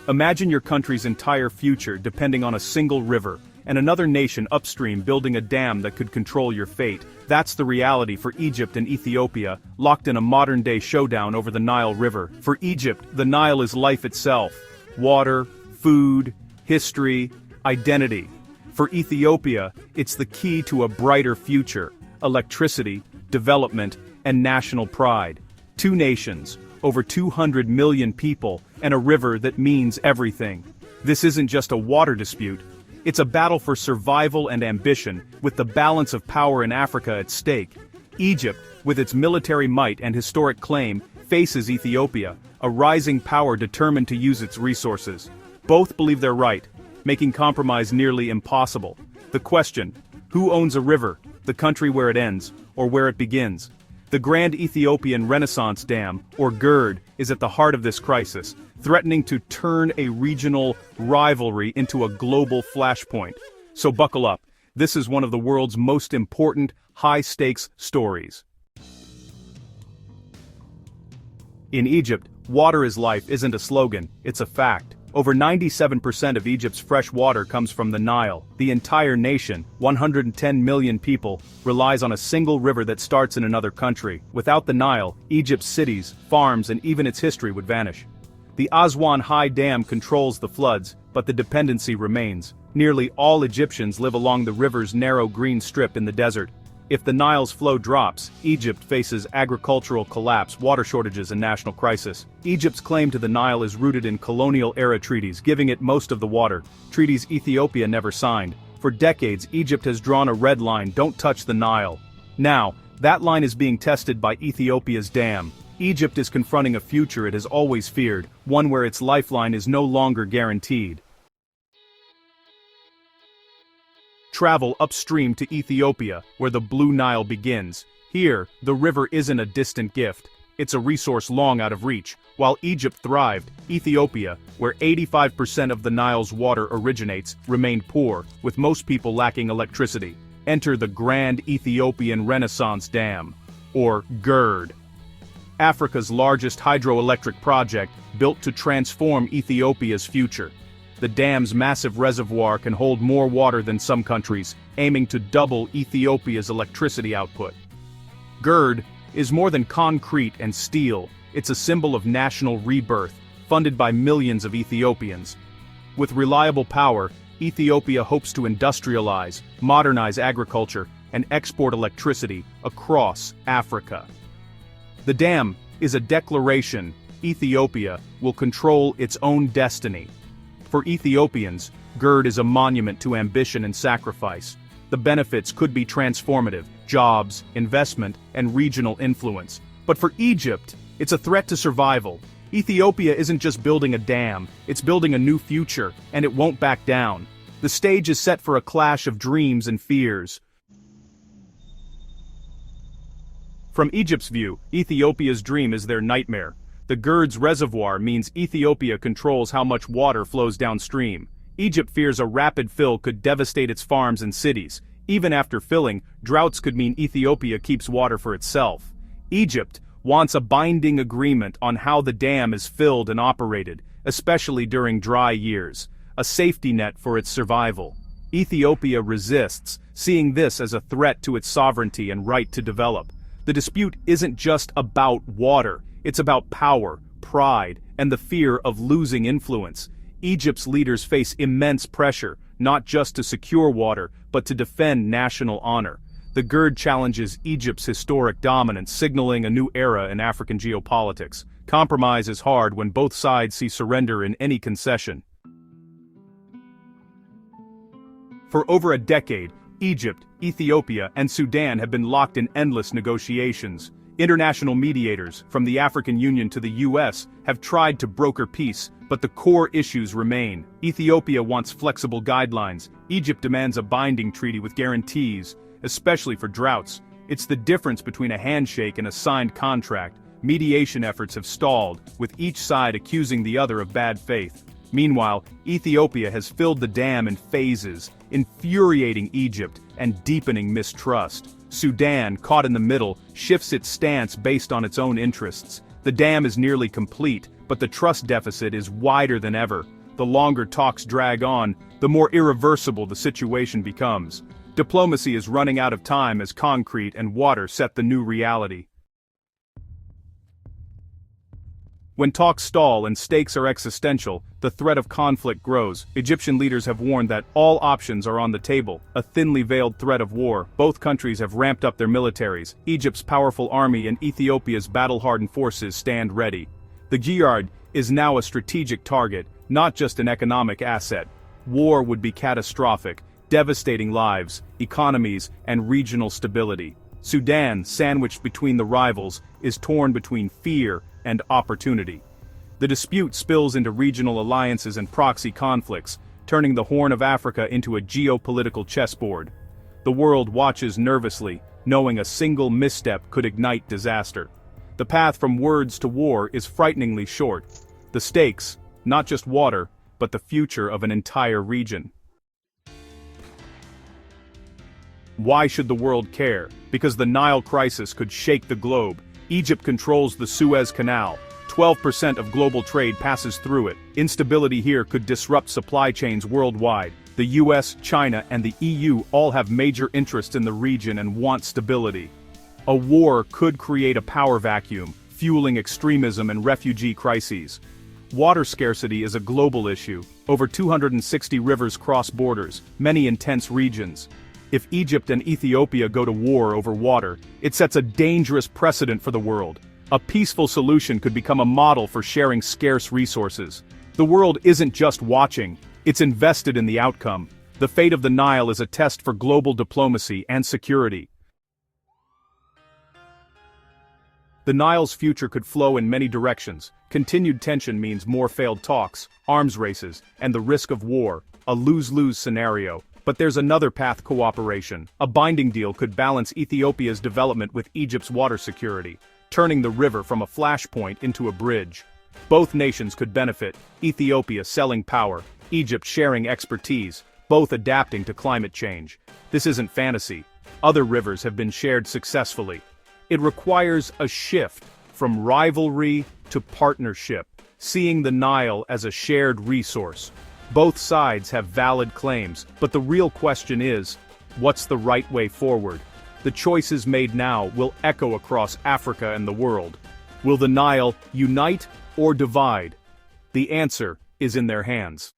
Imagine your country's entire future depending on a single river, and another nation upstream building a dam that could control your fate. That's the reality for Egypt and Ethiopia, locked in a modern-day showdown over the Nile River. For Egypt, the Nile is life itself. Water, food, history, identity. For Ethiopia, it's the key to a brighter future, electricity, development, and national pride. Two nations, over 200 million people, and a river that means everything. This isn't just a water dispute. It's a battle for survival and ambition, with the balance of power in Africa at stake. Egypt, with its military might and historic claim, faces Ethiopia, a rising power determined to use its resources. Both believe they're right, making compromise nearly impossible. The question: who owns a river, the country where it ends, or where it begins? The Grand Ethiopian Renaissance Dam, or GERD, is at the heart of this crisis, threatening to turn a regional rivalry into a global flashpoint. So buckle up, this is one of the world's most important, high-stakes stories. In Egypt, water is life isn't a slogan, it's a fact. Over 97% of Egypt's fresh water comes from the Nile. The entire nation, 110 million people, relies on a single river that starts in another country. Without the Nile, Egypt's cities, farms, and even its history would vanish. The Aswan High Dam controls the floods, but the dependency remains. Nearly all Egyptians live along the river's narrow green strip in the desert. If the Nile's flow drops, Egypt faces agricultural collapse, water shortages, and national crisis. Egypt's claim to the Nile is rooted in colonial-era treaties, giving it most of the water, treaties Ethiopia never signed. For decades, Egypt has drawn a red line: don't touch the Nile. Now, that line is being tested by Ethiopia's dam. Egypt is confronting a future it has always feared, one where its lifeline is no longer guaranteed. Travel upstream to Ethiopia, where the Blue Nile begins. Here, the river isn't a distant gift, it's a resource long out of reach. While Egypt thrived, Ethiopia, where 85% of the Nile's water originates, remained poor, with most people lacking electricity. Enter the Grand Ethiopian Renaissance Dam, or GERD. Africa's largest hydroelectric project, built to transform Ethiopia's future. The dam's massive reservoir can hold more water than some countries, aiming to double Ethiopia's electricity output. GERD is more than concrete and steel, it's a symbol of national rebirth, funded by millions of Ethiopians. With reliable power, Ethiopia hopes to industrialize, modernize agriculture, and export electricity across Africa. The dam is a declaration: Ethiopia will control its own destiny. For Ethiopians, GERD is a monument to ambition and sacrifice. The benefits could be transformative: jobs, investment, and regional influence. But for Egypt, it's a threat to survival. Ethiopia isn't just building a dam, it's building a new future, and it won't back down. The stage is set for a clash of dreams and fears. From Egypt's view, Ethiopia's dream is their nightmare. The GERD's reservoir means Ethiopia controls how much water flows downstream. Egypt fears a rapid fill could devastate its farms and cities. Even after filling, droughts could mean Ethiopia keeps water for itself. Egypt wants a binding agreement on how the dam is filled and operated, especially during dry years, a safety net for its survival. Ethiopia resists, seeing this as a threat to its sovereignty and right to develop. The dispute isn't just about water. It's about power, pride, and the fear of losing influence. Egypt's leaders face immense pressure, not just to secure water, but to defend national honor. The GERD challenges Egypt's historic dominance, signaling a new era in African geopolitics. Compromise is hard when both sides see surrender in any concession. For over a decade, Egypt, Ethiopia, and Sudan have been locked in endless negotiations. International mediators, from the African Union to the US, have tried to broker peace, but the core issues remain. Ethiopia wants flexible guidelines. Egypt demands a binding treaty with guarantees, especially for droughts. It's the difference between a handshake and a signed contract. Mediation efforts have stalled, with each side accusing the other of bad faith. Meanwhile, Ethiopia has filled the dam in phases, infuriating Egypt and deepening mistrust. Sudan, caught in the middle, shifts its stance based on its own interests. The dam is nearly complete, but the trust deficit is wider than ever. The longer talks drag on, the more irreversible the situation becomes. Diplomacy is running out of time as concrete and water set the new reality. When talks stall and stakes are existential, the threat of conflict grows. Egyptian leaders have warned that all options are on the table, a thinly veiled threat of war. Both countries have ramped up their militaries. Egypt's powerful army and Ethiopia's battle-hardened forces stand ready. The Giard is now a strategic target, not just an economic asset. War would be catastrophic, devastating lives, economies, and regional stability. Sudan, sandwiched between the rivals, is torn between fear and opportunity. The dispute spills into regional alliances and proxy conflicts, turning the Horn of Africa into a geopolitical chessboard. The world watches nervously, knowing a single misstep could ignite disaster. The path from words to war is frighteningly short. The stakes, not just water, but the future of an entire region. Why should the world care? Because the Nile crisis could shake the globe. Egypt controls the Suez Canal. 12% of global trade passes through it. Instability here could disrupt supply chains worldwide. The US, China, and the EU all have major interests in the region and want stability. A war could create a power vacuum, fueling extremism and refugee crises. Water scarcity is a global issue. Over 260 rivers cross borders, many intense regions. If Egypt and Ethiopia go to war over water, it sets a dangerous precedent for the world. A peaceful solution could become a model for sharing scarce resources. The world isn't just watching, it's invested in the outcome. The fate of the Nile is a test for global diplomacy and security. The Nile's future could flow in many directions. Continued tension means more failed talks, arms races, and the risk of war, a lose-lose scenario. But there's another path: cooperation. A binding deal could balance Ethiopia's development with Egypt's water security, turning the river from a flashpoint into a bridge. Both nations could benefit, Ethiopia selling power, Egypt sharing expertise, both adapting to climate change. This isn't fantasy. Other rivers have been shared successfully. It requires a shift from rivalry to partnership, seeing the Nile as a shared resource. Both sides have valid claims, but the real question is, what's the right way forward? The choices made now will echo across Africa and the world. Will the Nile unite or divide? The answer is in their hands.